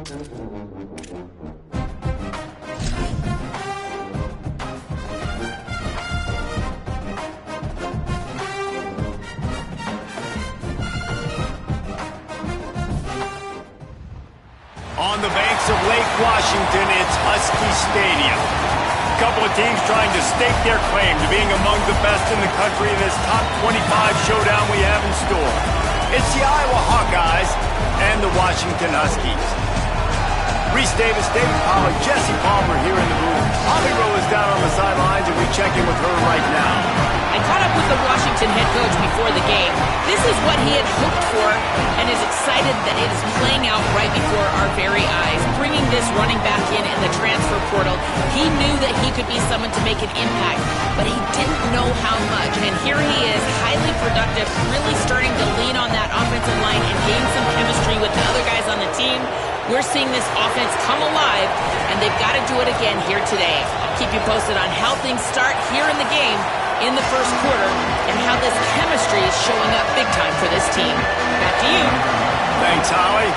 On the banks of Lake Washington, it's Husky Stadium. A couple of teams trying to stake their claim to being among the best in the country in this top 25 showdown we have in store. It's the Iowa Hawkeyes and the Washington Huskies. Reese Davis, David Pollack, Jesse Palmer here in the booth. Holly Rowe is down on the sidelines, and we check in with her right now. I caught up with the Washington head coach before the game. This is what he had hoped for and is excited that it is playing out right before our very eyes. Bringing this running back in the transfer portal, he knew that he could be someone to make an impact, but he didn't know how much. And here he is, highly productive, really starting to lean on that offensive line and gain some chemistry with the other guys on the team. We're seeing this offense come alive, and they've got to do it again here today. I'll keep you posted on how things start here in the game in the first quarter and how this chemistry is showing up big time for this team. Back to you. Thanks, Holly.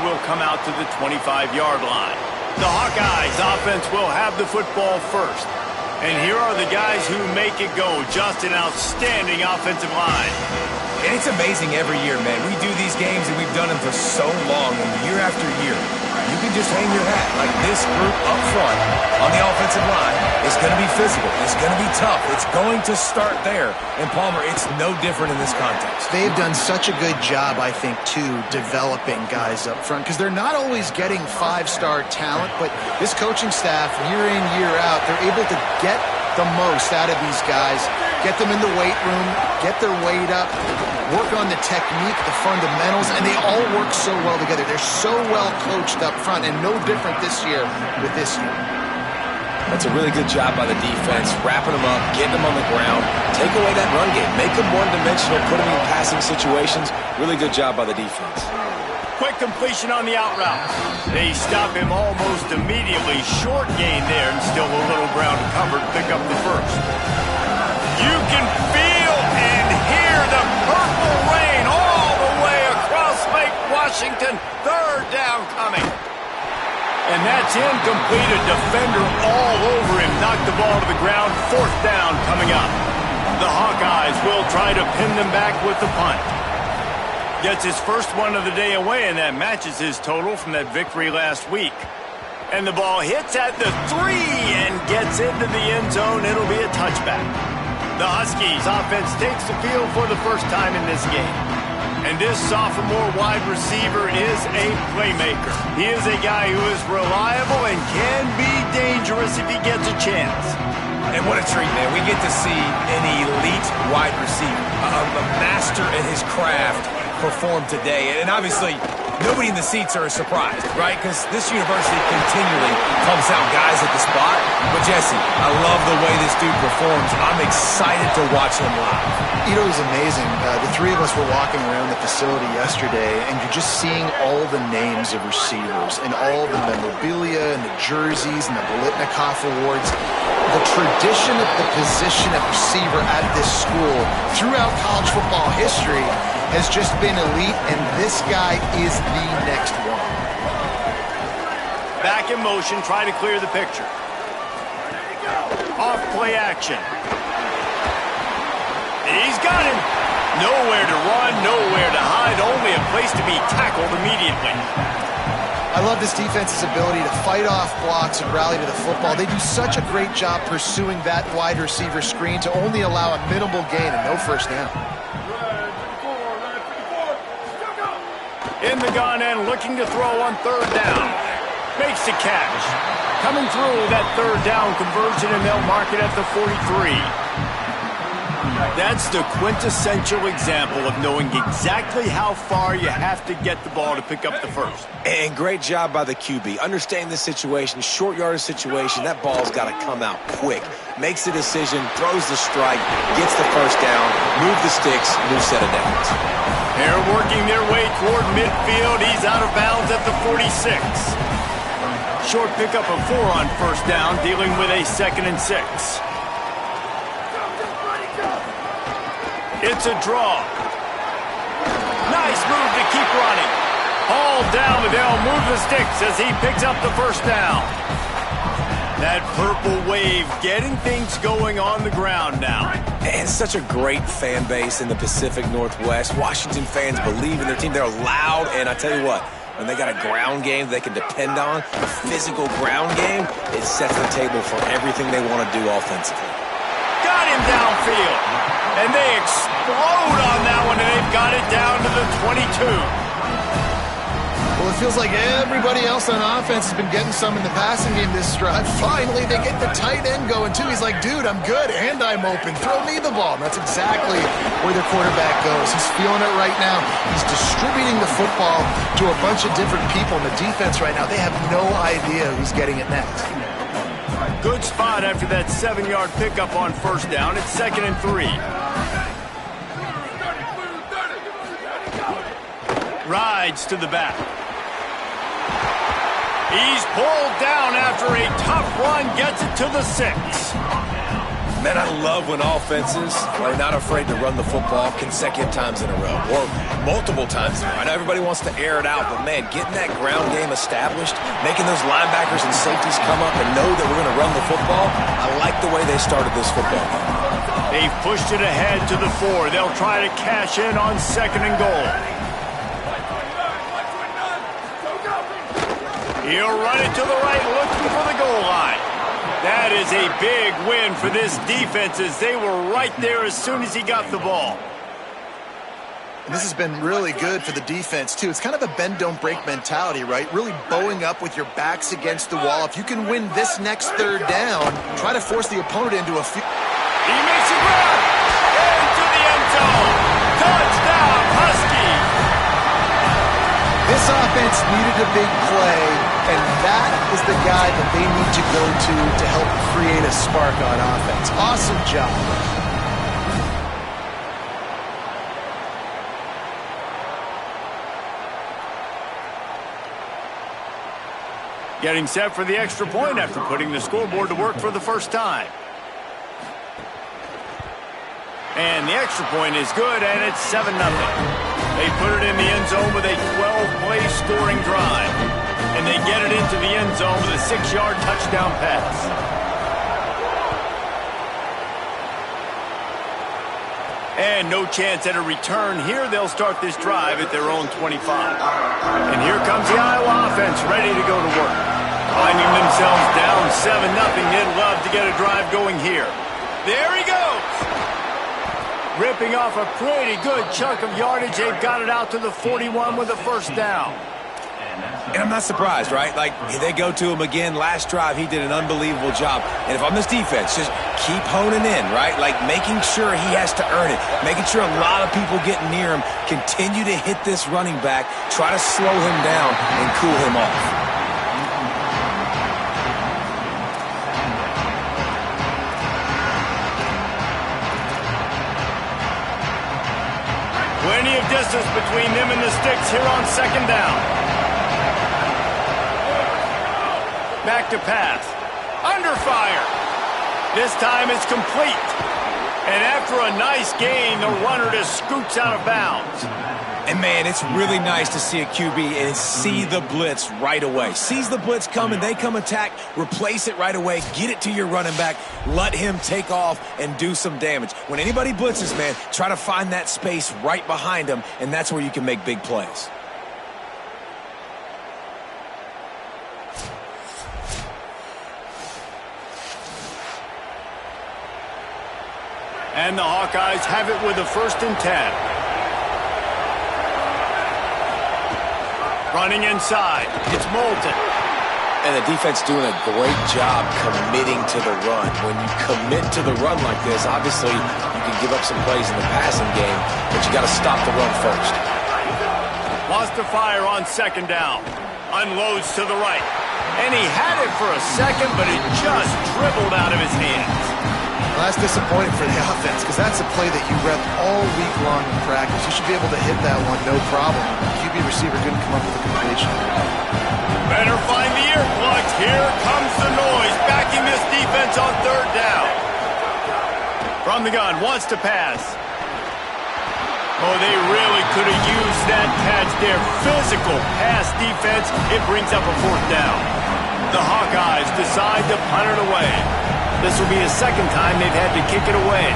Will come out to the 25-yard line. The Hawkeyes offense will have the football first. And here are the guys who make it go. Just an outstanding offensive line. And it's amazing every year, man. We do these games, and we've done them for so long, and year after year, you can just hang your hat. Like this group up front on the offensive line is going to be physical. It's going to be tough. It's going to start there. And, Palmer, it's no different in this context. They've done such a good job, I think, too, developing guys up front, because they're not always getting five-star talent, but this coaching staff, year in, year out, they're able to get the most out of these guys, get them in the weight room, get their weight up, work on the technique, the fundamentals, and they all work so well together. They're so well coached up front, and no different this year with this unit. That's a really good job by the defense, wrapping them up, getting them on the ground, take away that run game, make them one-dimensional, put them in passing situations. Really good job by the defense. Quick completion on the out route. They stop him almost immediately. Short gain there and still a little ground covered. Pick up the first. You can feel and hear the purple rain all the way across Lake Washington. Third down coming. And that's incomplete. A defender all over him. Knocked the ball to the ground. Fourth down coming up. The Hawkeyes will try to pin them back with the punt. Gets his first one of the day away, and that matches his total from that victory last week. And the ball hits at the 3 and gets into the end zone. It'll be a touchback. The Huskies offense takes the field for the first time in this game. And this sophomore wide receiver is a playmaker. He is a guy who is reliable and can be dangerous if he gets a chance. And what a treat, man. We get to see an elite wide receiver, a master at his craft, perform today. And obviously, nobody in the seats are surprised, right? Because this university continually pumps out guys at the spot. But, Jesse, I love the way this dude performs. I'm excited to watch him live. You know, it was amazing. The three of us were walking around the facility yesterday, and you're just seeing all the names of receivers and all the memorabilia and the jerseys and the Bolitnikoff Awards. The tradition of the position of receiver at this school throughout college football history has just been elite, and this guy is the next one. Back in motion, try to clear the picture. Off play action. He's got him. Nowhere to run, nowhere to hide, only a place to be tackled immediately. I love this defense's ability to fight off blocks and rally to the football. They do such a great job pursuing that wide receiver screen to only allow a minimal gain and no first down. In the gun and looking to throw on third down. Makes the catch. Coming through that third down conversion, and they'll mark it at the 43. That's the quintessential example of knowing exactly how far you have to get the ball to pick up the first. And great job by the QB. Understanding the situation, short yardage situation, that ball's got to come out quick. Makes the decision, throws the strike, gets the first down, move the sticks, new set of downs. They're working their way toward midfield. He's out of bounds at the 46. Short pickup of 4 on first down, dealing with a 2nd and 6. It's a draw. Nice move to keep running. Hauled down. They'll move the sticks as he picks up the first down. That purple wave getting things going on the ground now. And such a great fan base in the Pacific Northwest. Washington fans believe in their team. They're loud, and I tell you what, when they got a ground game they can depend on, a physical ground game, it sets the table for everything they want to do offensively. Got him downfield. And they explode on that one, and they've got it down to the 22. Well, it feels like everybody else on offense has been getting some in the passing game this drive. Finally, they get the tight end going, too. He's like, dude, I'm good, and I'm open. Throw me the ball. And that's exactly where their quarterback goes. He's feeling it right now. He's distributing the football to a bunch of different people. And the defense right now, they have no idea who's getting it next. Good spot after that 7-yard pickup on first down. It's 2nd and 3. Rides to the back. He's pulled down after a tough run, gets it to the 6. Man, I love when offenses are not afraid to run the football consecutive times in a row or multiple times in a row. I know everybody wants to air it out, but man, getting that ground game established, making those linebackers and safeties come up and know that we're going to run the football, I like the way they started this football game. They've pushed it ahead to the 4. They'll try to cash in on 2nd and goal. He'll run it to the right, looking for the goal line. That is a big win for this defense as they were right there as soon as he got the ball. And this has been really good for the defense, too. It's kind of a bend-don't-break mentality, right? Really bowing up with your backs against the wall. If you can win this next 3rd down, try to force the opponent into a few... He makes a grab! Into the end zone! Touchdown, Husky! This offense needed a big play, and that is the guy that they need to go to help create a spark on offense. Awesome job. Getting set for the extra point after putting the scoreboard to work for the first time. And the extra point is good, and it's 7-0. They put it in the end zone with a 12-play scoring drive. And they get it into the end zone with a 6-yard touchdown pass. And no chance at a return here. They'll start this drive at their own 25. And here comes the Iowa offense ready to go to work. Finding themselves down 7-0. They'd love to get a drive going here. There he goes. Ripping off a pretty good chunk of yardage. They've got it out to the 41 with a first down. And I'm not surprised, right? Like, they go to him again. Last drive, he did an unbelievable job. And if I'm this defense, just keep honing in, right? Like, making sure he has to earn it. Making sure a lot of people get near him. Continue to hit this running back. Try to slow him down and cool him off. Plenty of distance between them and the sticks here on 2nd down. Back to pass. Under fire. This time it's complete. And after a nice gain, the runner just scoots out of bounds. And, man, it's really nice to see a QB and see the blitz right away. Sees the blitz coming, they come attack, replace it right away, get it to your running back, let him take off and do some damage. When anybody blitzes, man, try to find that space right behind them, and that's where you can make big plays. And the Hawkeyes have it with a 1st and 10. Running inside. It's Moulton. And the defense doing a great job committing to the run. When you commit to the run like this, obviously you can give up some plays in the passing game, but you got to stop the run first. Wants to fire on 2nd down. Unloads to the right. And he had it for a second, but it just dribbled out of his hands. Well, that's disappointing for the offense because that's a play that you rep all week long in practice. You should be able to hit that one no problem. The QB receiver couldn't come up with a completion. Better find the earplugs. Here comes the noise, backing this defense on 3rd down. From the gun, wants to pass. Oh, they really could have used that catch there. Physical pass defense. It brings up a 4th down. The Hawkeyes decide to punt it away. This will be the 2nd time they've had to kick it away.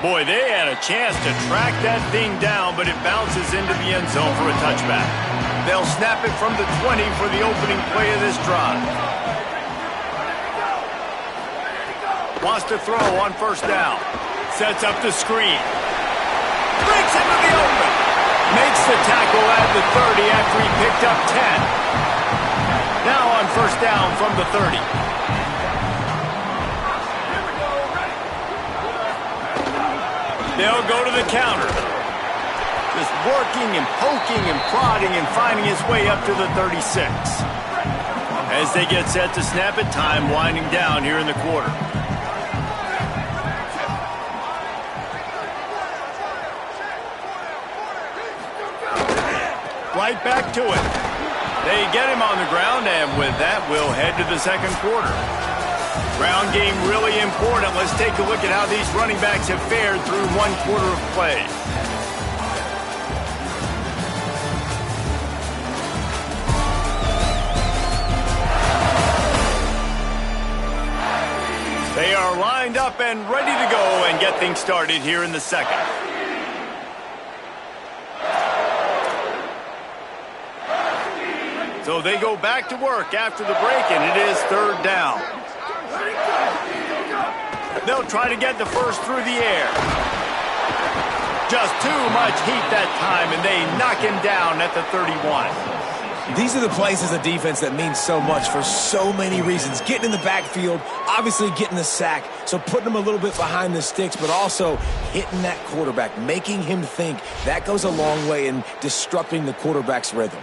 Boy, they had a chance to track that thing down, but it bounces into the end zone for a touchback. They'll snap it from the 20 for the opening play of this drive. Wants to throw on 1st down. Sets up the screen. Breaks into the open. Makes the tackle at the 30 after he picked up 10. Now on 1st down from the 30. They'll go to the counter. Just working and poking and prodding and finding his way up to the 36. As they get set to snap it, time winding down here in the quarter. Right back to it. They get him on the ground, and with that, we'll head to the 2nd quarter. Ground game really important. Let's take a look at how these running backs have fared through 1 quarter of play. They are lined up and ready to go and get things started here in the 2nd. So they go back to work after the break, and it is 3rd down. They'll try to get the first through the air. Just too much heat that time, and they knock him down at the 31. These are the plays as a defense that mean so much for so many reasons. Getting in the backfield, obviously getting the sack, so putting him a little bit behind the sticks, but also hitting that quarterback, making him think. That goes a long way in disrupting the quarterback's rhythm.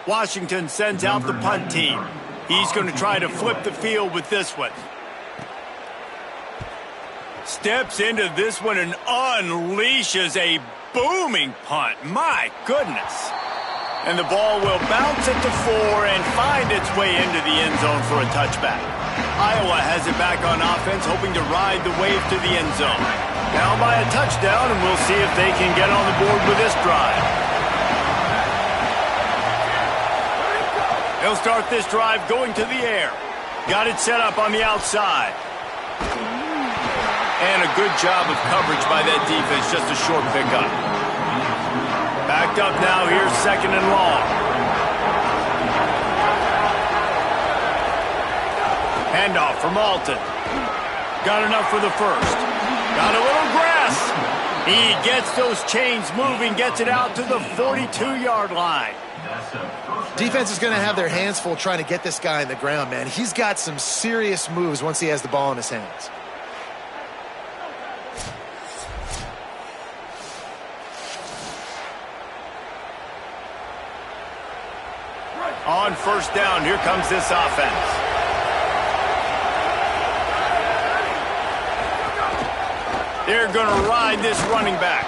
Washington sends out the punt team. He's going to try to flip the field with this one. Steps into this one and unleashes a booming punt. My goodness. And the ball will bounce at the 4 and find its way into the end zone for a touchback. Iowa has it back on offense, hoping to ride the wave to the end zone. Down by a touchdown, and we'll see if they can get on the board with this drive. They'll start this drive going to the air. Got it set up on the outside. And a good job of coverage by that defense, just a short pickup. Backed up now, here's 2nd and long. Handoff from Alton. Got enough for the first. Got a little grass. He gets those chains moving, gets it out to the 42-yard line. Defense is going to have their hands full trying to get this guy on the ground, man. He's got some serious moves once he has the ball in his hands. On 1st down, here comes this offense. They're going to ride this running back.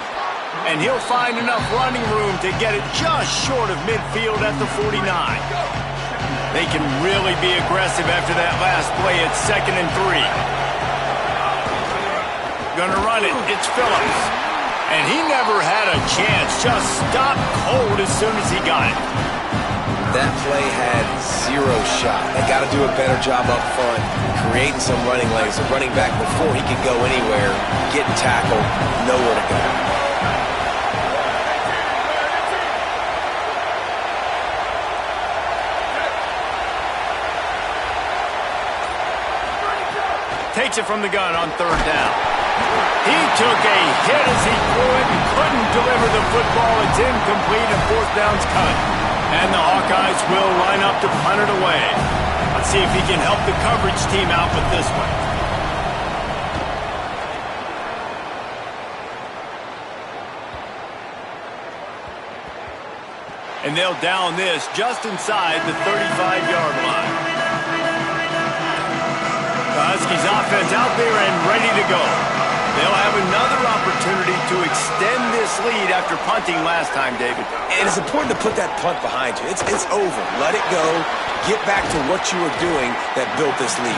And he'll find enough running room to get it just short of midfield at the 49. They can really be aggressive after that last play at 2nd and 3. Gonna run it. It's Phillips. And he never had a chance. Just stopped cold as soon as he got it. That play had 0 shot. They got to do a better job up front, creating some running lanes. The running back, before he could go anywhere, getting tackled, nowhere to go. Takes it from the gun on 3rd down. He took a hit as he threw it and couldn't deliver the football. It's incomplete and 4th down's cut. And the Hawkeyes will line up to punt it away. Let's see if he can help the coverage team out with this one. And they'll down this just inside the 35-yard line. The Huskies offense out there and ready to go. They'll have another opportunity to extend this lead after punting last time, David. And it's important to put that punt behind you. It's over. Let it go. Get back to what you were doing that built this lead.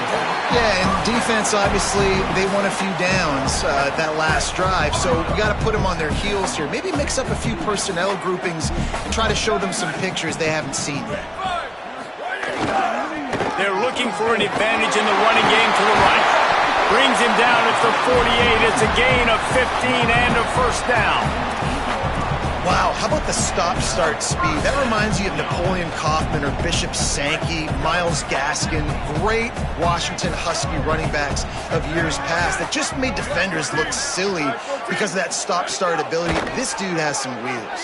Yeah, and defense, obviously, they won a few downs that last drive, so you got to put them on their heels here. Maybe mix up a few personnel groupings and try to show them some pictures they haven't seen yet. They're looking for an advantage in the running game to the right. Brings him down at the 48. It's a gain of 15 and a first down. Wow, how about the stop-start speed? That reminds you of Napoleon Kaufman or Bishop Sankey, Myles Gaskin, great Washington Husky running backs of years past that just made defenders look silly because of that stop-start ability. This dude has some wheels.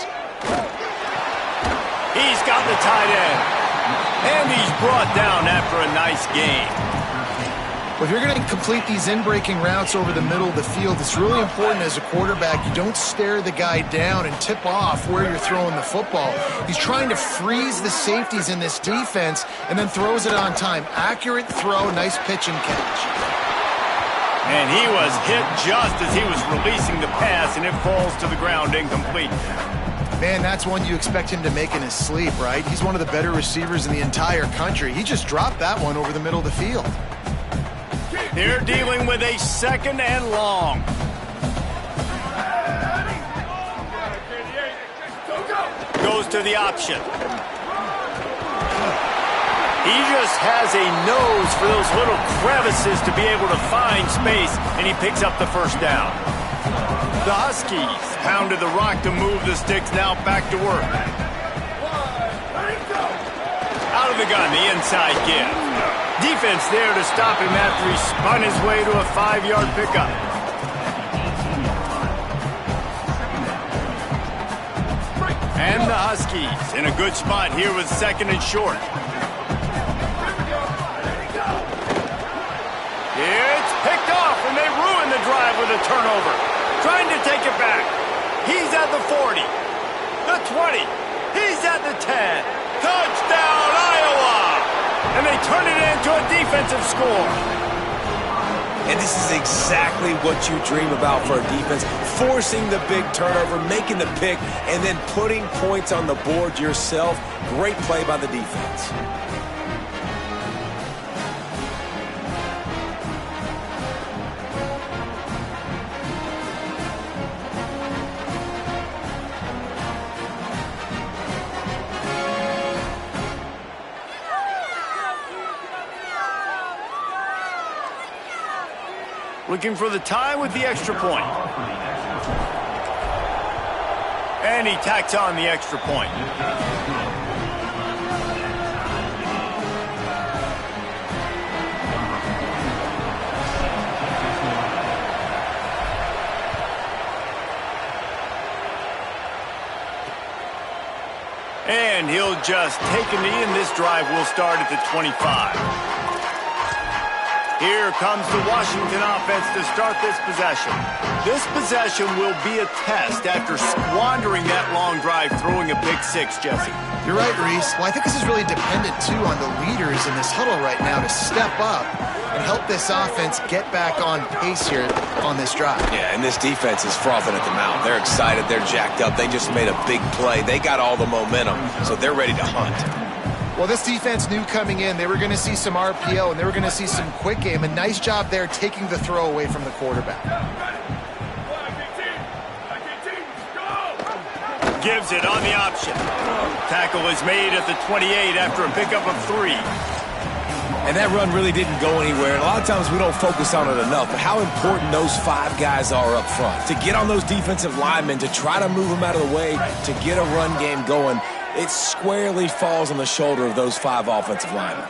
He's got the tight end. And he's brought down after a nice gain. Well, if you're going to complete these in-breaking routes over the middle of the field, it's really important as a quarterback you don't stare the guy down and tip off where you're throwing the football. He's trying to freeze the safeties in this defense and then throws it on time. Accurate throw, nice pitch and catch. And he was hit just as he was releasing the pass, and it falls to the ground incomplete. Man, that's one you expect him to make in his sleep, right? He's one of the better receivers in the entire country. He just dropped that one over the middle of the field. They're dealing with a second and long. Goes to the option. He just has a nose for those little crevices to be able to find space, and he picks up the first down. The Huskies pounded the rock to move the sticks, now back to work. Out of the gun, the inside give. Defense there to stop him after he spun his way to a 5-yard pickup. And the Huskies in a good spot here with second and short. It's picked off, and they ruin the drive with a turnover. Trying to take it back. He's at the 40, the 20, he's at the 10. Touchdown, Iowa! And they turn it into a defensive score. And this is exactly what you dream about for a defense. Forcing the big turnover, making the pick, and then putting points on the board yourself. Great play by the defense. Looking for the tie with the extra point. And he tacks on the extra point. And he'll just take a knee, and this drive will start at the 25. Here comes the Washington offense to start this possession. This possession will be a test after squandering that long drive, throwing a pick six, Jesse. You're right, Reese. Well, I think this is really dependent, too, on the leaders in this huddle right now to step up and help this offense get back on pace here on this drive. Yeah, and this defense is frothing at the mouth. They're excited. They're jacked up. They just made a big play. They got all the momentum, so they're ready to hunt. Well, this defense knew coming in they were going to see some RPO and they were going to see some quick game. A nice job there taking the throw away from the quarterback. Gives it on the option. Tackle is made at the 28 after a pickup of 3. And that run really didn't go anywhere. And a lot of times we don't focus on it enough, but how important those 5 guys are up front. To get on those defensive linemen, to try to move them out of the way, to get a run game going, it squarely falls on the shoulder of those 5 offensive linemen.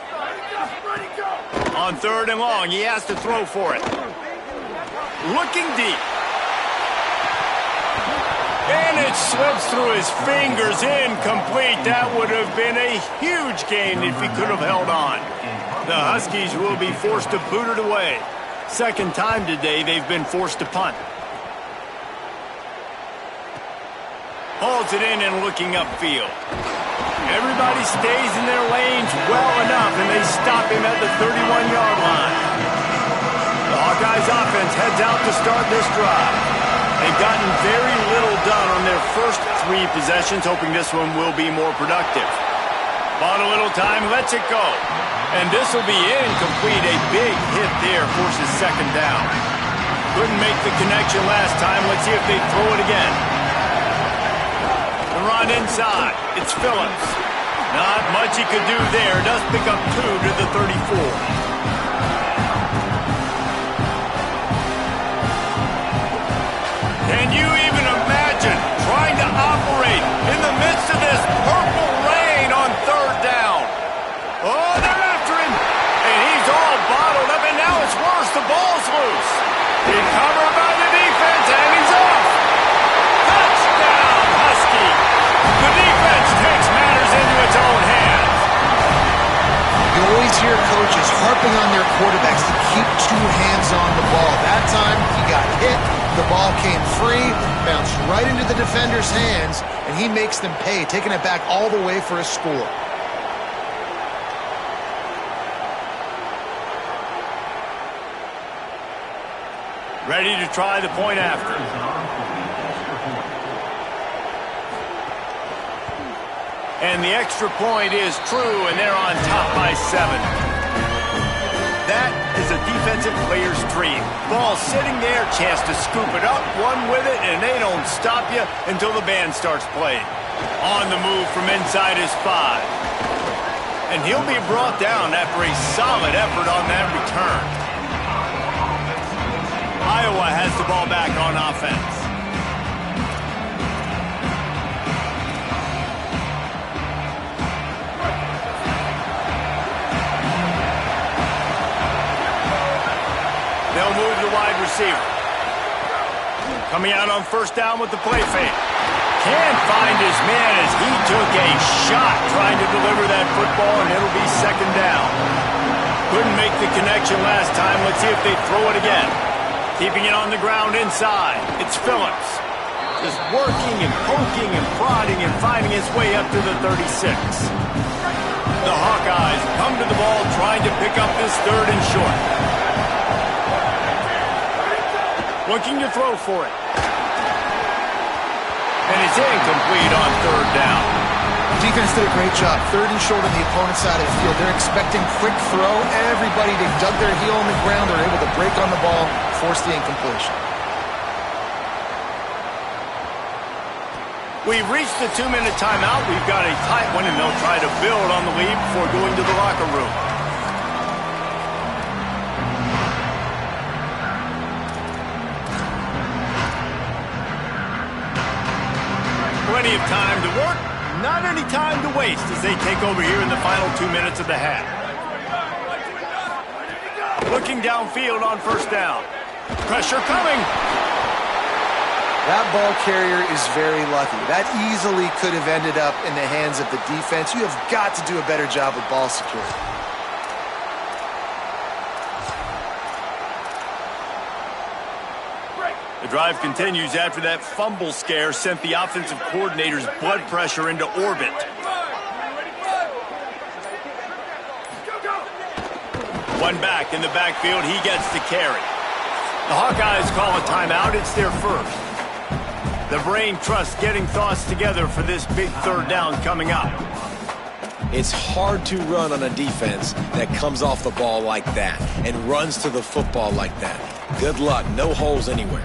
On 3rd and long, he has to throw for it. Looking deep. And it slips through his fingers, incomplete. That would have been a huge gain if he could have held on. The Huskies will be forced to boot it away. Second time today they've been forced to punt. Hauls it in and looking upfield. Everybody stays in their lanes well enough, and they stop him at the 31-yard line. The Hawkeyes offense heads out to start this drive. They've gotten very little done on their first 3 possessions, hoping this one will be more productive. Bought a little time, lets it go. And this will be incomplete. A big hit there forces second down. Couldn't make the connection last time. Let's see if they throw it again. The run inside. It's Phillips. Not much he could do there. Does pick up 2 to the 34. Can you even imagine trying to operate in the midst of this purple rain on third down? Oh, they're after him, and he's all bottled up, and now it's worse. The ball's loose. He's covered by the defense, and he's off. Touchdown, Husky. The defense takes matters into its own hands. You always hear coaches harping on their quarterbacks to keep 2 hands on the ball. That time, he got hit. The ball came free, bounced right into the defender's hands, and he makes them pay, taking it back all the way for a score. Ready to try the point after. And the extra point is true, and they're on top by 7. That is a defensive player's dream. Ball sitting there, chance to scoop it up, run with it, and they don't stop you until the band starts playing. On the move from inside his 5. And he'll be brought down after a solid effort on that return. Iowa has the ball back on offense. They'll move the wide receiver. Coming out on first down with the play fake. Can't find his man as he took a shot trying to deliver that football, and it'll be second down. Couldn't make the connection last time. Let's see if they throw it again. Keeping it on the ground inside. It's Phillips. Just working and poking and prodding and finding his way up to the 36. The Hawkeyes come to the ball trying to pick up this 3rd and short. Looking to throw for it. And it's incomplete on 3rd down. Defense did a great job. 3rd and short on the opponent's side of the field. They're expecting quick throw. Everybody, they dug their heel on the ground. They're able to break on the ball, force the incompletion. We've reached the 2-minute timeout. We've got a tight one, and they'll try to build on the lead before going to the locker room. Plenty of time to work, not any time to waste as they take over here in the final 2 minutes of the half. Looking downfield on first down. Pressure coming. That ball carrier is very lucky. That easily could have ended up in the hands of the defense. You have got to do a better job with ball security. The drive continues after that fumble scare sent the offensive coordinator's blood pressure into orbit. One back in the backfield, he gets to carry. The Hawkeyes call a timeout. It's their first. The brain trust getting thoughts together for this big 3rd down coming up. It's hard to run on a defense that comes off the ball like that and runs to the football like that. Good luck. No holes anywhere.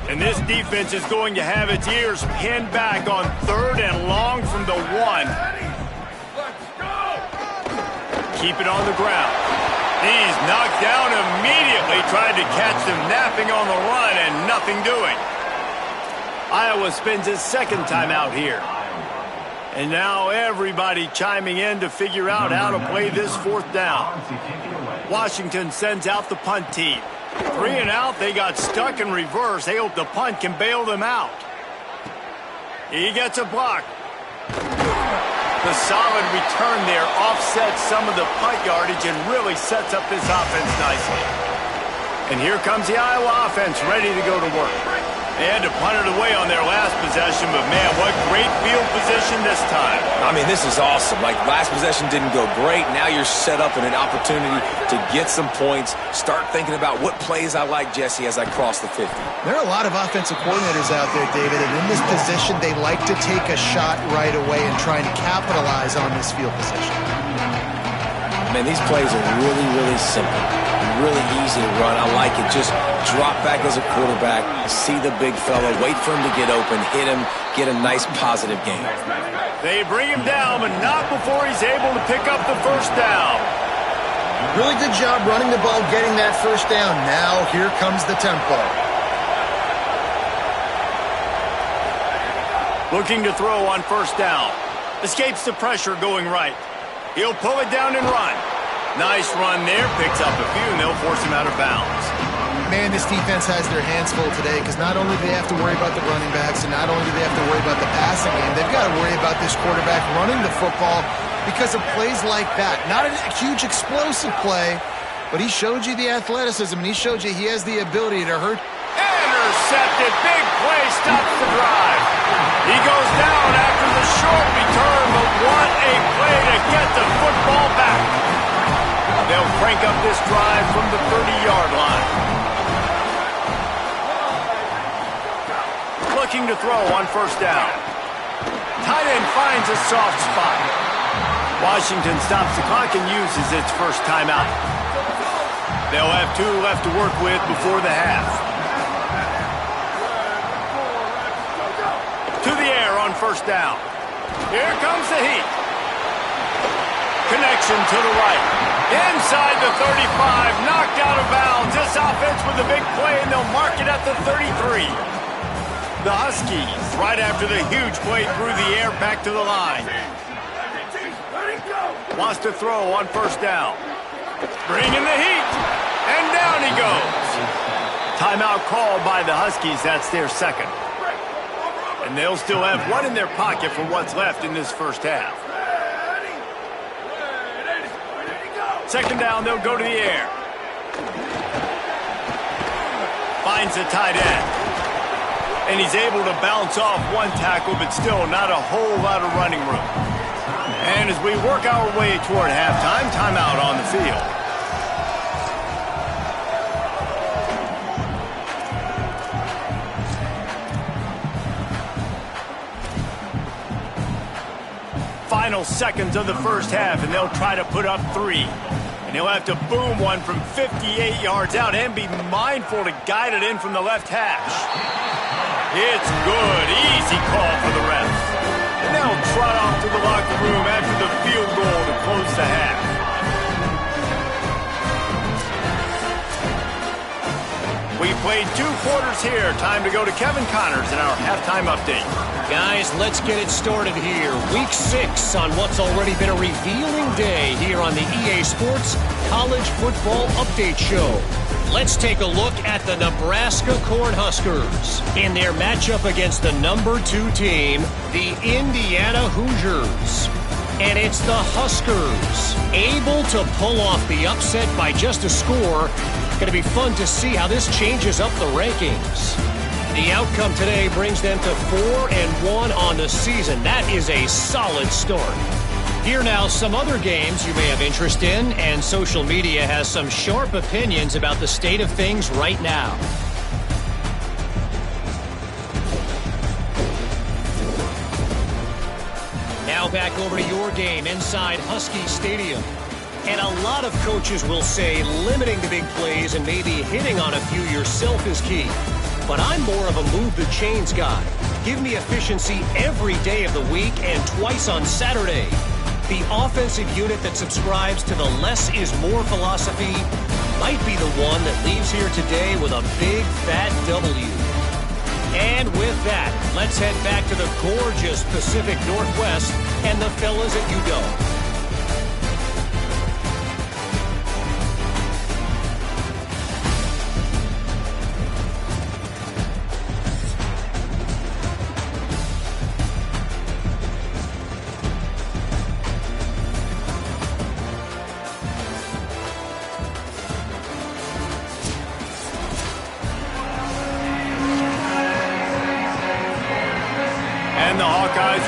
And this defense is going to have its ears pinned back on 3rd and long from the 1. Keep it on the ground. He's knocked down immediately, trying to catch them napping on the run and nothing doing. Iowa spends his 2nd timeout here. And now everybody chiming in to figure out how to play this 4th down. Washington sends out the punt team. 3 and out, they got stuck in reverse. They hope the punt can bail them out. He gets a block. The solid return there offsets some of the punt yardage and really sets up this offense nicely. And here comes the Iowa offense ready to go to work. They had to punt it away on their last possession, but man, what great field position this time. I mean, this is awesome. Like, last possession didn't go great. Now you're set up in an opportunity to get some points. Start thinking about what plays I like, Jesse, as I cross the 50. There are a lot of offensive coordinators out there, David, and in this position, they like to take a shot right away and try and capitalize on this field position. Man, these plays are really, really simple. Really easy to run. I like it. Just drop back as a quarterback, see the big fella, wait for him to get open, hit him, get a nice positive gain. They bring him down, but not before he's able to pick up the first down. Really good job running the ball, getting that first down. Now here comes the tempo. Looking to throw on first down. Escapes the pressure going right. He'll pull it down and run. Nice run there. Picks up a few, and they'll force him out of bounds. Man, this defense has their hands full today because not only do they have to worry about the running backs and not only do they have to worry about the passing game, they've got to worry about this quarterback running the football because of plays like that. Not a huge explosive play, but he showed you the athleticism, and he showed you he has the ability to hurt. Intercepted. Big play. Stops the drive. He goes down after the short return, but what a play to get the football back. They'll crank up this drive from the 30-yard line. Looking to throw on first down. Tight end finds a soft spot. Washington stops the clock and uses its first timeout. They'll have 2 left to work with before the half. To the air on first down. Here comes the heat. Connection to the right. Inside the 35. Knocked out of bounds. This offense with a big play, and they'll mark it at the 33. The Huskies, right after the huge play through the air, back to the line. Wants to throw on first down. Bringing the heat. And down he goes. Timeout called by the Huskies. That's their second. And they'll still have 1 in their pocket for what's left in this first half. Second down, they'll go to the air. Finds the tight end. And he's able to bounce off 1 tackle, but still not a whole lot of running room. And as we work our way toward halftime, timeout on the field. Final seconds of the first half, and they'll try to put up 3. And he'll have to boom one from 58 yards out and be mindful to guide it in from the left hash. It's good. Easy call for the refs. And they'll trot off to the locker room after the field goal to close the half. We played 2 quarters here. Time to go to Kevin Connors in our halftime update. Guys, let's get it started here. Week 6 on what's already been a revealing day here on the EA Sports College Football Update Show. Let's take a look at the Nebraska Cornhuskers in their matchup against the number 2 team, the Indiana Hoosiers. And it's the Huskers able to pull off the upset by just a score. Going to be fun to see how this changes up the rankings. The outcome today brings them to 4-1 on the season. That is a solid start. Here now, some other games you may have interest in, and social media has some sharp opinions about the state of things right now. Now back over to your game inside Husky Stadium. And a lot of coaches will say limiting the big plays and maybe hitting on a few yourself is key. But I'm more of a move the chains guy. Give me efficiency every day of the week and twice on Saturday. The offensive unit that subscribes to the less is more philosophy might be the one that leaves here today with a big fat W. And with that, let's head back to the gorgeous Pacific Northwest and the fellas at UW.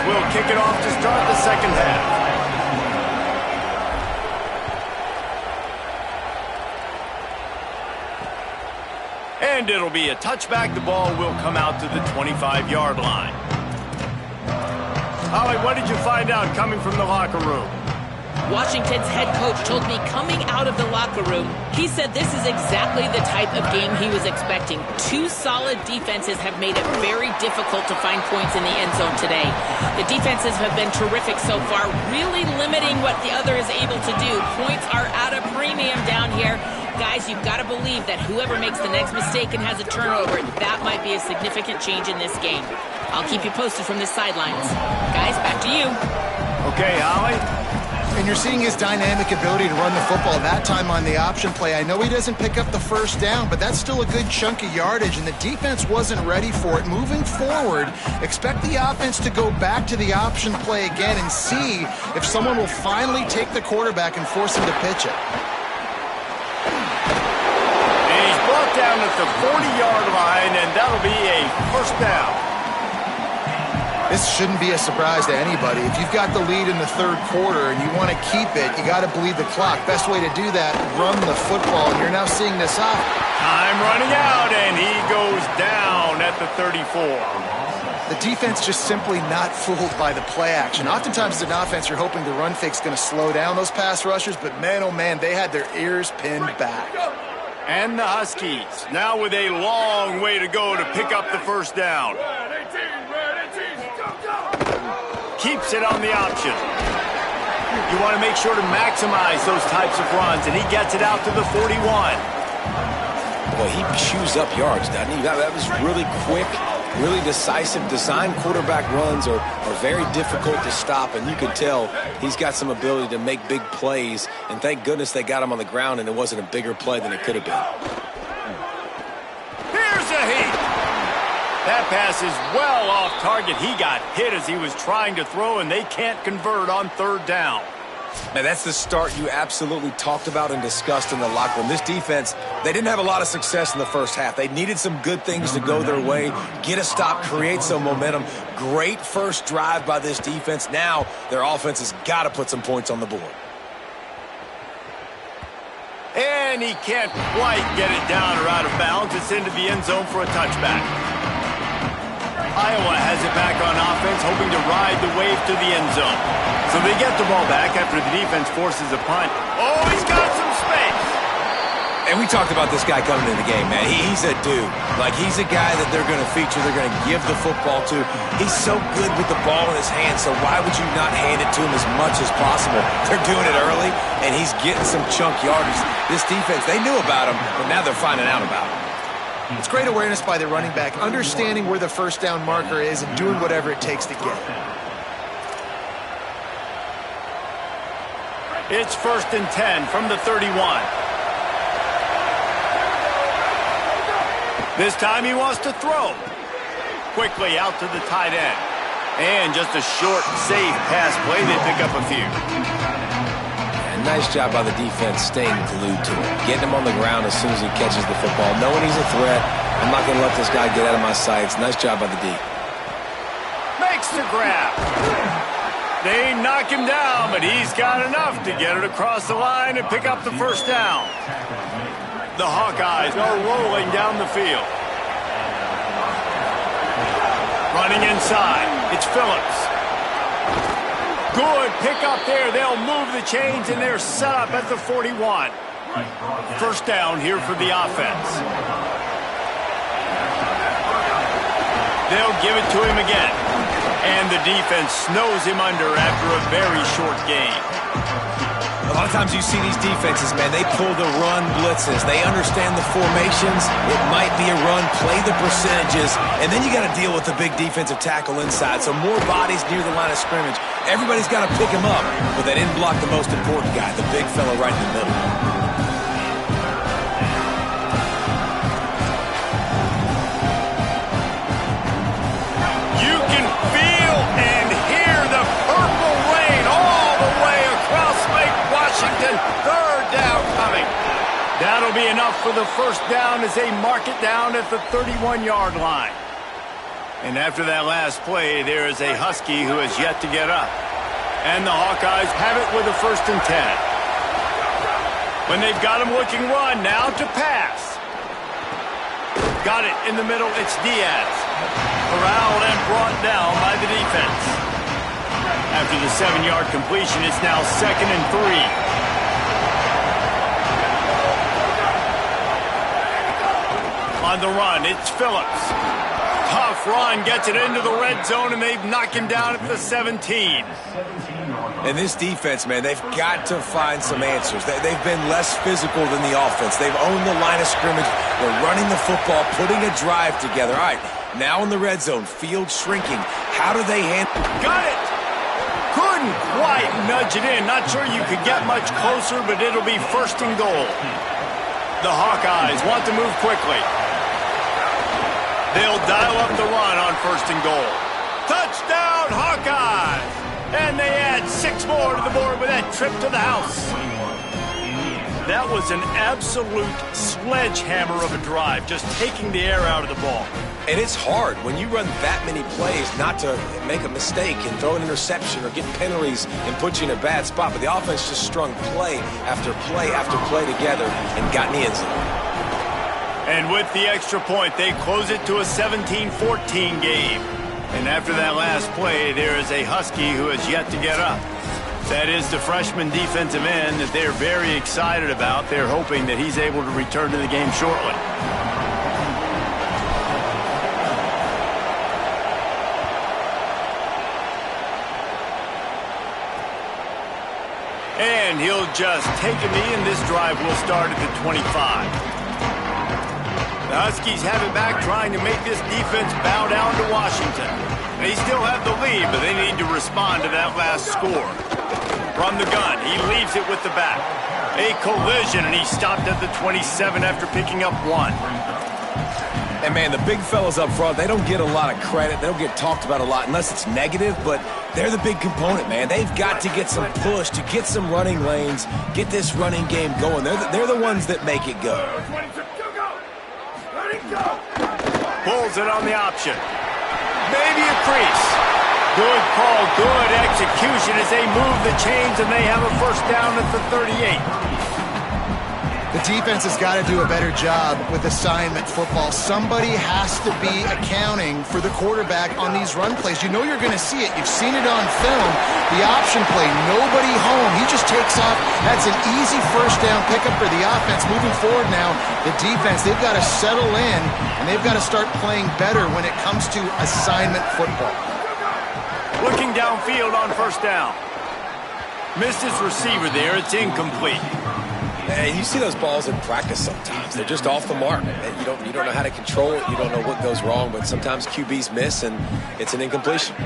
will kick it off to start the second half. And it'll be a touchback. The ball will come out to the 25-yard line. Holly, what did you find out coming from the locker room? Washington's head coach told me coming out of the locker room, he said this is exactly the type of game he was expecting. Two solid defenses have made it very difficult to find points in the end zone today. The defenses have been terrific so far, really limiting what the other is able to do. Points are at a premium down here. Guys, you've got to believe that whoever makes the next mistake and has a turnover, that might be a significant change in this game. I'll keep you posted from the sidelines. Guys, back to you. Okay, Holly. And you're seeing his dynamic ability to run the football, that time on the option play. I know he doesn't pick up the first down, but that's still a good chunk of yardage, and the defense wasn't ready for it. Moving forward, expect the offense to go back to the option play again and see if someone will finally take the quarterback and force him to pitch it. And he's brought down at the 40-yard line, and that'll be a first down. This shouldn't be a surprise to anybody. If you've got the lead in the third quarter and you want to keep it, you got to bleed the clock. Best way to do that, run the football, and you're now seeing this up. Time running out, and he goes down at the 34. The defense just simply not fooled by the play action. Oftentimes as an offense, you're hoping the run fake's going to slow down those pass rushers, but man, oh man, they had their ears pinned back. And the Huskies, now with a long way to go to pick up the first down. Keeps it on the option. You want to make sure to maximize those types of runs, and he gets it out to the 41. Well, he chews up yards, doesn't he? That was really quick, really decisive. Design quarterback runs are very difficult to stop, and you can tell he's got some ability to make big plays, and thank goodness they got him on the ground and it wasn't a bigger play than it could have been. Here's a heat. That pass is well off target. He got hit as he was trying to throw, and they can't convert on third down. Man, that's the start you absolutely talked about and discussed in the locker room. This defense, they didn't have a lot of success in the first half. They needed some good things to go their way, get a stop, create some momentum. Great first drive by this defense. Now their offense has got to put some points on the board. And he can't quite get it down or out of bounds. It's into the end zone for a touchback. Iowa has it back on offense, hoping to ride the wave to the end zone. So they get the ball back after the defense forces a punt. Oh, he's got some space. And we talked about this guy coming into the game, man. He's a dude. Like, he's a guy that they're going to feature, they're going to give the football to. He's so good with the ball in his hands, so why would you not hand it to him as much as possible? They're doing it early, and he's getting some chunk yardage. This defense, they knew about him, but now they're finding out about him. It's great awareness by the running back, understanding where the first down marker is and doing whatever it takes to get it. It's 1st and 10 from the 31. This time he wants to throw. Quickly out to the tight end. And just a short, safe pass play. They pick up a few. Nice job by the defense staying glued to him. Getting him on the ground as soon as he catches the football. Knowing he's a threat. I'm not going to let this guy get out of my sights. Nice job by the D. Makes the grab. They knock him down, but he's got enough to get it across the line and pick up the first down. The Hawkeyes are rolling down the field. Running inside. It's Phillips. Good pick up there. They'll move the chains, and they're set up at the 41. First down here for the offense. They'll give it to him again. And the defense snows him under after a very short game. A lot of times you see these defenses, man, they pull the run blitzes. They understand the formations. It might be a run, play the percentages, and then you got to deal with the big defensive tackle inside. So more bodies near the line of scrimmage. Everybody's got to pick him up, but they didn't block the most important guy, the big fella right in the middle. You can feel and hear the purple rain all the way across Lake Washington. Third down coming. That'll be enough for the first down as they mark it down at the 31-yard line. And after that last play, there is a Husky who has yet to get up. And the Hawkeyes have it with a 1st and 10. When they've got him looking run, now to pass. Got it in the middle, it's Diaz. Corralled and brought down by the defense. After the 7-yard completion, it's now 2nd and 3. On the run, it's Phillips. Tough run, gets it into the red zone, and they've knocked him down at the 17. And this defense, man, they've got to find some answers. They've been less physical than the offense. They've owned the line of scrimmage. They're running the football, putting a drive together. All right, now in the red zone, field shrinking. How do they handle? Got it! Couldn't quite nudge it in. Not sure you could get much closer, but it'll be 1st and goal. The Hawkeyes want to move quickly. They'll dial up the run on 1st and goal. Touchdown, Hawkeyes! And they add 6 more to the board with that trip to the house. That was an absolute sledgehammer of a drive, just taking the air out of the ball. And it's hard when you run that many plays not to make a mistake and throw an interception or get penalties and put you in a bad spot. But the offense just strung play after play after play together and got in the end zone. And with the extra point, they close it to a 17-14 game. And after that last play, there is a Husky who has yet to get up. That is the freshman defensive end that they're very excited about. They're hoping that he's able to return to the game shortly. And he'll just take a knee, and this drive will start at the 25. The Huskies have it back, trying to make this defense bow down to Washington. They still have the lead, but they need to respond to that last score. From the gun, he leaves it with the back. A collision, and he stopped at the 27 after picking up 1. And, man, the big fellas up front, they don't get a lot of credit. They don't get talked about a lot unless it's negative, but they're the big component, man. They've got to get some push, to get some running lanes, get this running game going. They're the ones that make it go. Pulls it on the option. Maybe a crease. Good call, good execution as they move the chains, and they have a 1st down at the 38. The defense has got to do a better job with assignment football. Somebody has to be accounting for the quarterback on these run plays. You know you're going to see it. You've seen it on film. The option play, nobody home. He just takes off. That's an easy 1st down pickup for the offense. Moving forward now, the defense, they've got to settle in, and they've got to start playing better when it comes to assignment football. Looking downfield on 1st down. Missed his receiver there. It's incomplete. And you see those balls in practice sometimes. They're just off the mark. You don't know how to control it. You don't know what goes wrong, but sometimes QBs miss, and it's an incompletion.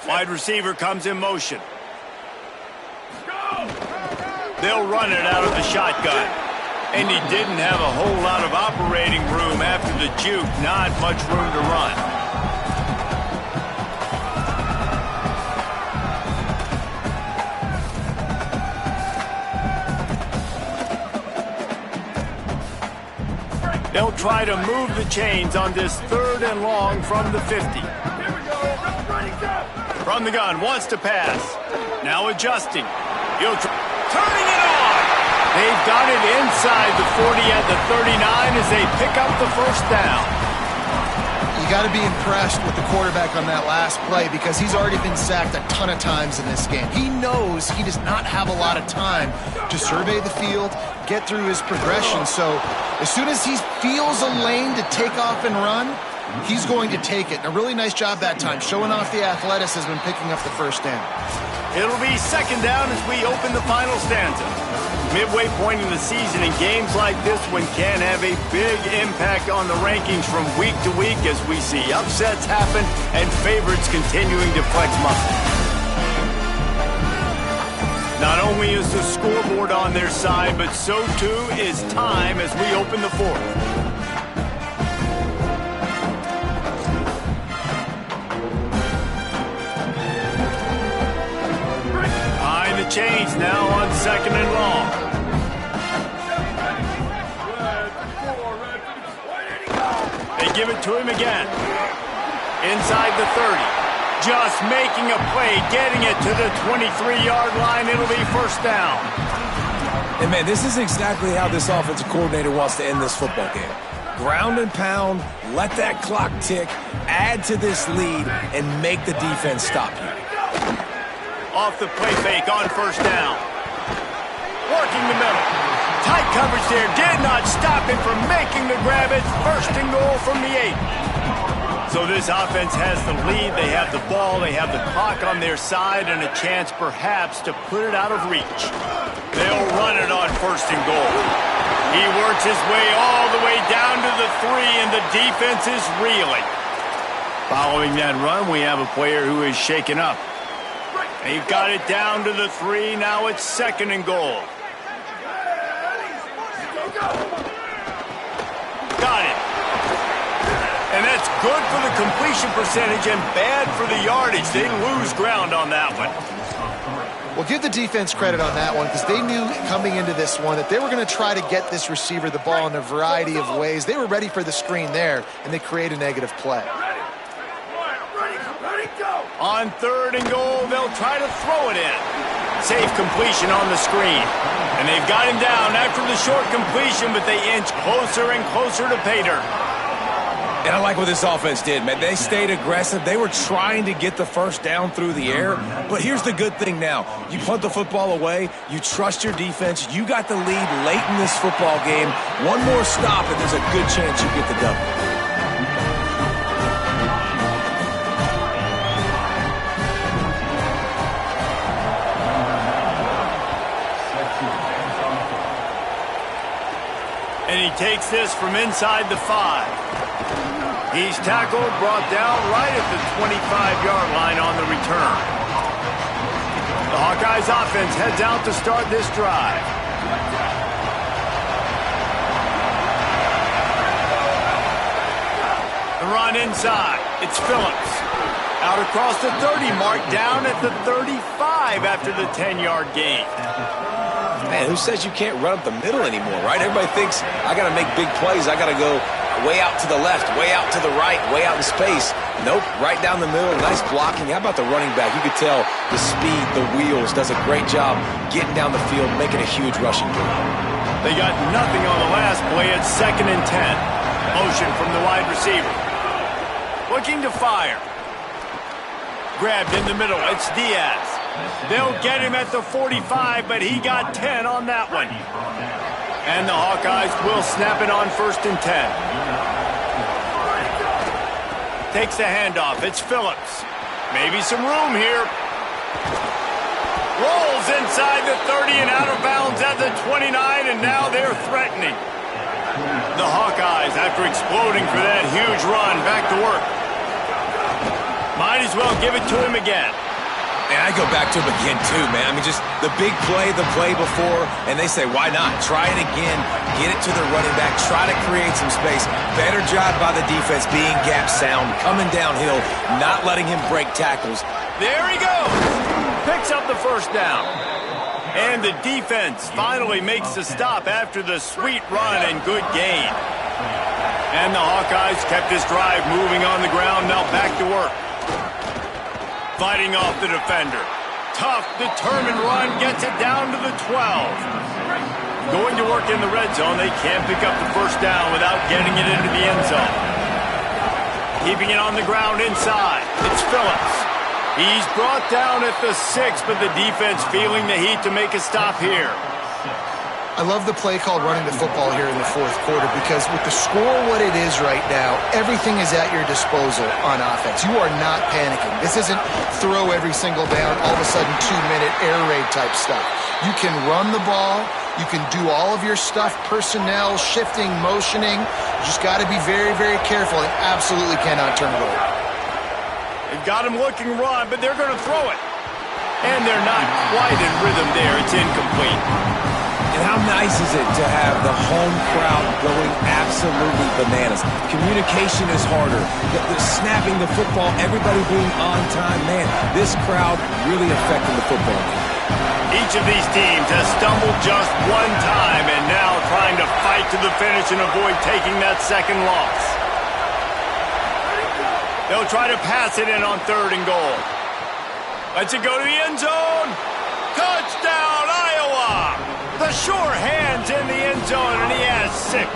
Wide receiver comes in motion. They'll run it out of the shotgun. And he didn't have a whole lot of operating room after the juke. Not much room to run. They'll try to move the chains on this 3rd and long from the 50. From the gun, wants to pass. Now adjusting. Turning it on. They've got it inside the 40 at the 39 as they pick up the 1st down. You got to be impressed with the quarterback on that last play because he's already been sacked a ton of times in this game. He knows he does not have a lot of time to survey the field, get through his progression. So as soon as he feels a lane to take off and run, he's going to take it. And a really nice job that time, showing off the athleticism and picking up the 1st down. It'll be 2nd down as we open the final stanza. Midway point in the season, and games like this one can have a big impact on the rankings from week to week as we see upsets happen and favorites continuing to flex muscle. Not only is the scoreboard on their side, but so too is time as we open the 4th. Chains now on 2nd and long. give it to him again. Inside the 30. Just making a play, getting it to the 23-yard line. It'll be first down. And, man, this is exactly how this offensive coordinator wants to end this football game. Ground and pound, let that clock tick, add to this lead, and make the defense stop you. Off the play fake on first down. Working the middle. Tight coverage there. Did not stop him from making the grab. It's first and goal from the 8. So this offense has the lead. They have the ball. They have the clock on their side and a chance perhaps to put it out of reach. They'll run it on first and goal. He works his way all the way down to the 3, and the defense is reeling. Following that run, we have a player who is shaken up. They've got it down to the 3. Now it's second and goal. Got it. And that's good for the completion percentage and bad for the yardage. They lose ground on that one. Well, give the defense credit on that one because they knew coming into this one that they were going to try to get this receiver the ball in a variety of ways. They were ready for the screen there, and they create a negative play. On third and goal, they'll try to throw it in. Safe completion on the screen. And they've got him down after the short completion, but they inch closer and closer to pay dirt. And I like what this offense did, man. They stayed aggressive. They were trying to get the first down through the air. But here's the good thing now. You punt the football away. You trust your defense. You got the lead late in this football game. One more stop, and there's a good chance you get the double. And he takes this from inside the 5. He's tackled, brought down right at the 25-yard line on the return. The Hawkeyes offense heads out to start this drive. The run inside. It's Phillips. Out across the 30 mark, down at the 35 after the 10-yard gain. Man, who says you can't run up the middle anymore, right? Everybody thinks, I got to make big plays. I got to go way out to the left, way out to the right, way out in space. Nope, right down the middle. Nice blocking. How about the running back? You could tell the speed, the wheels, does a great job getting down the field, making a huge rushing play. They got nothing on the last play. It's second and 10. Motion from the wide receiver. Looking to fire. Grabbed in the middle. It's Diaz. They'll get him at the 45, but he got 10 on that one. And the Hawkeyes will snap it on first and 10. Takes the handoff. It's Phillips. Maybe some room here. Rolls inside the 30 and out of bounds at the 29, and now they're threatening. The Hawkeyes, after exploding for that huge run, back to work. Might as well give it to him again. And I go back to him again, too, man. I mean, just the big play, the play before, and they say, why not? Try it again, get it to the running back, try to create some space. Better job by the defense being gap sound, coming downhill, not letting him break tackles. There he goes. Picks up the first down. And the defense finally makes the stop after the sweet run and good gain. And the Hawkeyes kept this drive moving on the ground, now back to work. Fighting off the defender. Tough, determined run, gets it down to the 12. Going to work in the red zone, they can't pick up the first down without getting it into the end zone. Keeping it on the ground inside. It's Phillips. He's brought down at the 6, but the defense feeling the heat to make a stop here. I love the play called running the football here in the fourth quarter because with the score what it is right now, everything is at your disposal on offense. You are not panicking. This isn't throw every single down, all of a sudden 2-minute air raid type stuff. You can run the ball. You can do all of your stuff, personnel, shifting, motioning. You just got to be very, very careful and absolutely cannot turn it over. They've got him looking run, but they're going to throw it. And they're not quite in rhythm there. It's incomplete. And how nice is it to have the home crowd going absolutely bananas? Communication is harder. The snapping the football, everybody being on time. Man, this crowd really affecting the football game. Each of these teams has stumbled just one time and now trying to fight to the finish and avoid taking that second loss. They'll try to pass it in on 3rd and goal. Lets it go to the end zone. Touchdown, Iowa! The sure hand's in the end zone, and he has 6.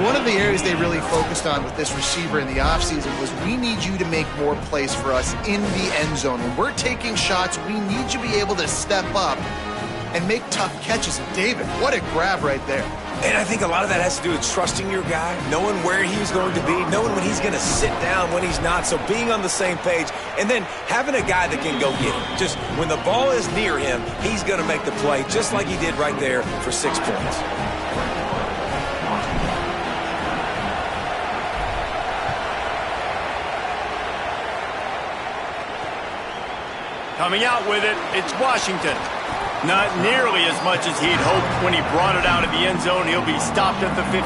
One of the areas they really focused on with this receiver in the offseason was we need you to make more plays for us in the end zone. When we're taking shots, we need you to be able to step up and make tough catches. And David, what a grab right there. And I think a lot of that has to do with trusting your guy, knowing where he's going to be, knowing when he's going to sit down, when he's not, so being on the same page, and then having a guy that can go get him. Just when the ball is near him, he's going to make the play, just like he did right there for 6 points. Coming out with it, it's Washington. Not nearly as much as he'd hoped when he brought it out of the end zone. He'll be stopped at the 15.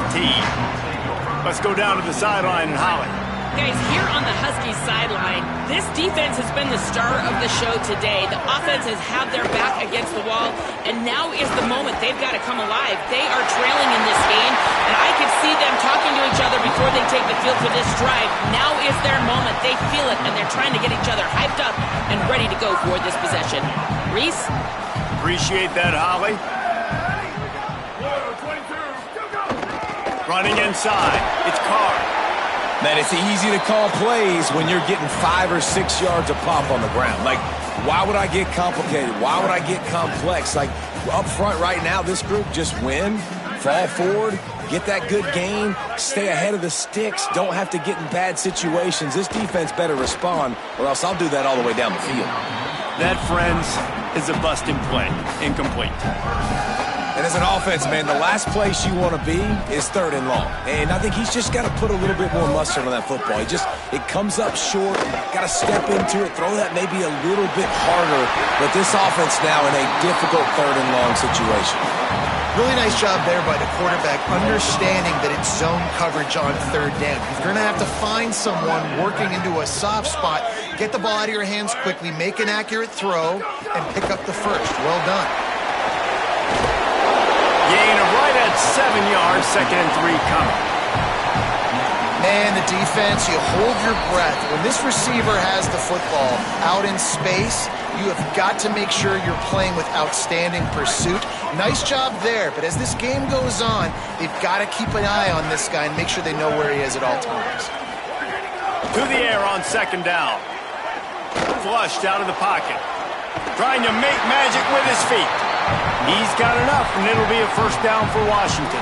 Let's go down to the sideline and Holly. Guys, here on the Huskies sideline, this defense has been the star of the show today. The offense has had their back against the wall, and now is the moment they've got to come alive. They are trailing in this game, and I could see them talking to each other before they take the field for this drive. Now is their moment. They feel it, and they're trying to get each other hyped up and ready to go for this possession. Reese? Appreciate that, Holly. Running inside. It's Carr. Man, it's easy to call plays when you're getting 5 or 6 yards of pop on the ground. Like, why would I get complicated? Why would I get complex? Like, up front right now, this group just win, fall forward, get that good gain, stay ahead of the sticks, don't have to get in bad situations. This defense better respond, or else I'll do that all the way down the field. That, friends, is a busting play. Incomplete. And as an offense, man, the last place you want to be is 3rd and long. And I think he's just got to put a little bit more mustard on that football. It comes up short, got to step into it, throw that maybe a little bit harder. But this offense now in a difficult 3rd and long situation. Really nice job there by the quarterback, understanding that it's zone coverage on 3rd down. You're going to have to find someone working into a soft spot, get the ball out of your hands quickly, make an accurate throw, and pick up the first. Well done. Gain of right at 7 yards, 2nd and 3 coming. Man, the defense, you hold your breath. When this receiver has the football out in space, you have got to make sure you're playing with outstanding pursuit. Nice job there, but as this game goes on, they've got to keep an eye on this guy and make sure they know where he is at all times. To the air on 2nd down. Flushed out of the pocket. Trying to make magic with his feet. He's got enough, and it'll be a 1st down for Washington.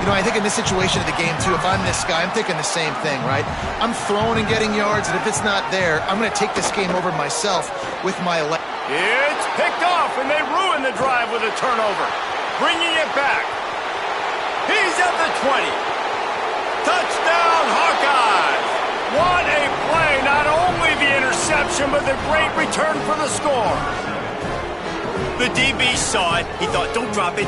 You know, I think in this situation of the game, too, if I'm this guy, I'm thinking the same thing, right? I'm throwing and getting yards, and if it's not there, I'm going to take this game over myself with my leg. It's picked off, and they ruin the drive with a turnover. Bringing it back. He's at the 20. Touchdown, Hawkeyes. What a play. Not only the interception, but the great return for the score. The DB saw it. He thought, don't drop it,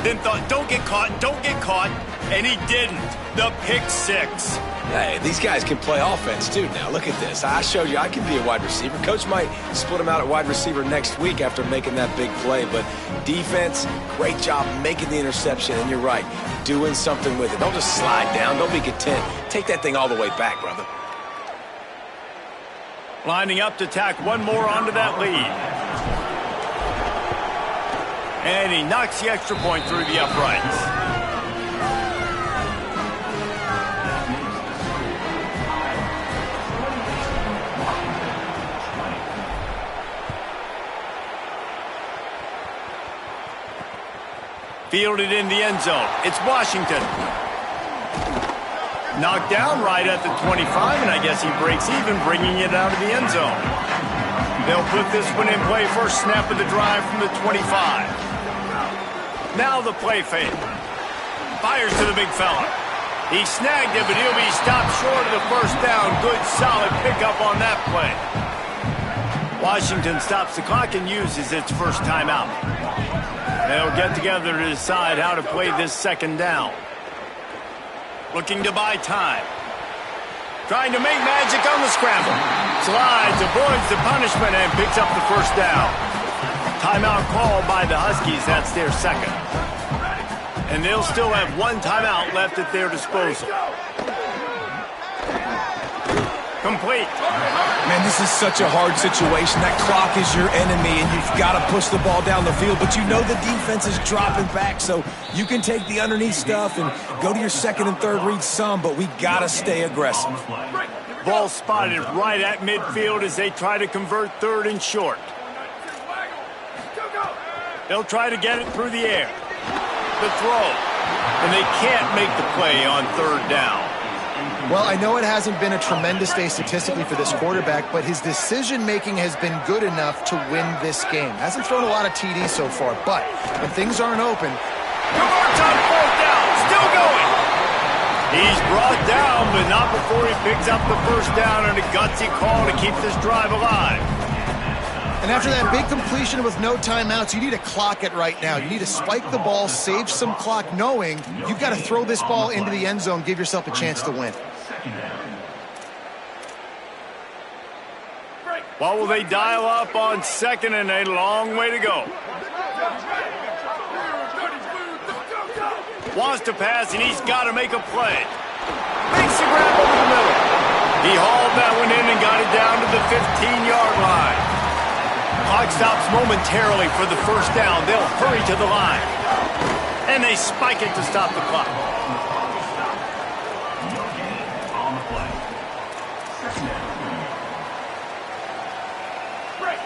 then thought, don't get caught, and he didn't. The pick 6. Hey, these guys can play offense, too, now. Look at this. I showed you I can be a wide receiver. Coach might split him out at wide receiver next week after making that big play, but defense, great job making the interception, and you're right, doing something with it. Don't just slide down. Don't be content. Take that thing all the way back, brother. Lining up to tack one more onto that lead. And he knocks the extra point through the uprights. Fielded in the end zone. It's Washington. Knocked down right at the 25, and I guess he breaks even, bringing it out of the end zone. They'll put this one in play, first snap of the drive from the 25. Now the play fake. Fires to the big fella. He snagged it, but he'll be stopped short of the 1st down. Good, solid pickup on that play. Washington stops the clock and uses its first timeout. They'll get together to decide how to play this 2nd down. Looking to buy time. Trying to make magic on the scramble. Slides, avoids the punishment, and picks up the 1st down. Timeout called by the Huskies. That's their 2nd. And they'll still have one timeout left at their disposal. Complete. Man, this is such a hard situation. That clock is your enemy, and you've got to push the ball down the field. But you know the defense is dropping back, so you can take the underneath stuff and go to your second and third read some, but we got to stay aggressive. Ball spotted right at midfield as they try to convert third and short. They'll try to get it through the air. The throw. And they can't make the play on third down. Well, I know it hasn't been a tremendous day statistically for this quarterback, but his decision-making has been good enough to win this game. Hasn't thrown a lot of TDs so far, but when things aren't open... Converts on fourth down. Still going. He's brought down, but not before he picks up the first down and a gutsy call to keep this drive alive. And after that big completion with no timeouts, you need to clock it right now. You need to spike the ball, save some clock, knowing you've got to throw this ball into the end zone, give yourself a chance to win. What will they dial up on second and a long way to go? Wants to pass, and he's got to make a play. Makes the grab over the middle. He hauled that one in and got it down to the 15-yard line. Clock stops momentarily for the first down. They'll hurry to the line. And they spike it to stop the clock.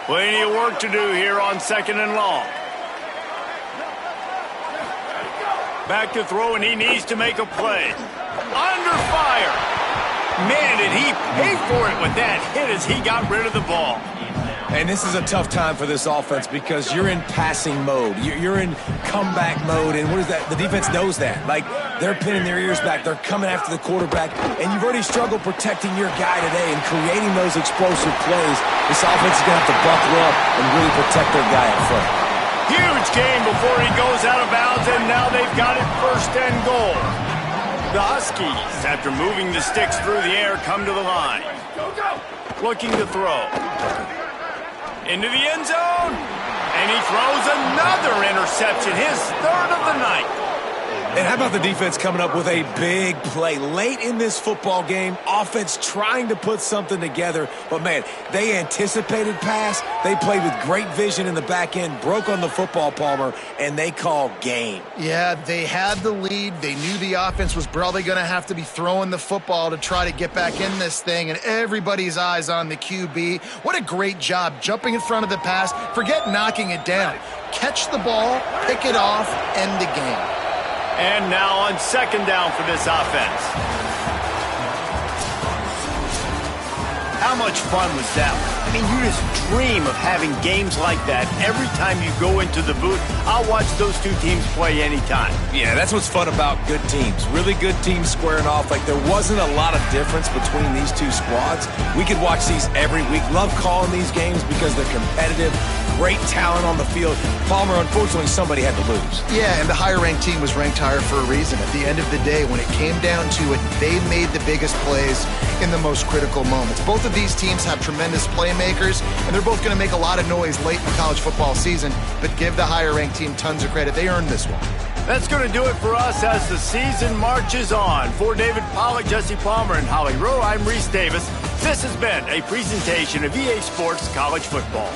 Plenty of work to do here on second and long. Back to throw, and he needs to make a play. Under fire. Man, did he pay for it with that hit as he got rid of the ball. And this is a tough time for this offense because you're in passing mode. You're in comeback mode, and what is that? The defense knows that. Like, they're pinning their ears back. They're coming after the quarterback, and you've already struggled protecting your guy today and creating those explosive plays. This offense is going to have to buckle up and really protect their guy up front. Huge game before he goes out of bounds, and now they've got it first and goal. The Huskies, after moving the sticks through the air, come to the line. Looking to throw. Into the end zone, and he throws another interception, his third of the night. And how about the defense coming up with a big play late in this football game? Offense trying to put something together, but man, they anticipated pass. They played with great vision in the back end, broke on the football, Palmer, and they call game. Yeah, they had the lead. They knew the offense was probably going to have to be throwing the football to try to get back in this thing, and everybody's eyes on the QB. What a great job jumping in front of the pass. Forget knocking it down. Catch the ball, pick it off, end the game. And now on second down for this offense. How much fun was that? I mean, you just dream of having games like that every time you go into the booth. I'll watch those two teams play anytime. Yeah, that's what's fun about good teams. Really good teams squaring off. Like, there wasn't a lot of difference between these two squads. We could watch these every week. Love calling these games because they're competitive. Great talent on the field. Palmer, unfortunately, somebody had to lose. Yeah, and the higher-ranked team was ranked higher for a reason. At the end of the day, when it came down to it, they made the biggest plays in the most critical moments. Both of these teams have tremendous playmakers, and they're both going to make a lot of noise late in the college football season, but give the higher-ranked team tons of credit. They earned this one. That's going to do it for us as the season marches on. For David Pollack, Jesse Palmer, and Holly Rowe, I'm Reese Davis. This has been a presentation of EA Sports College Football.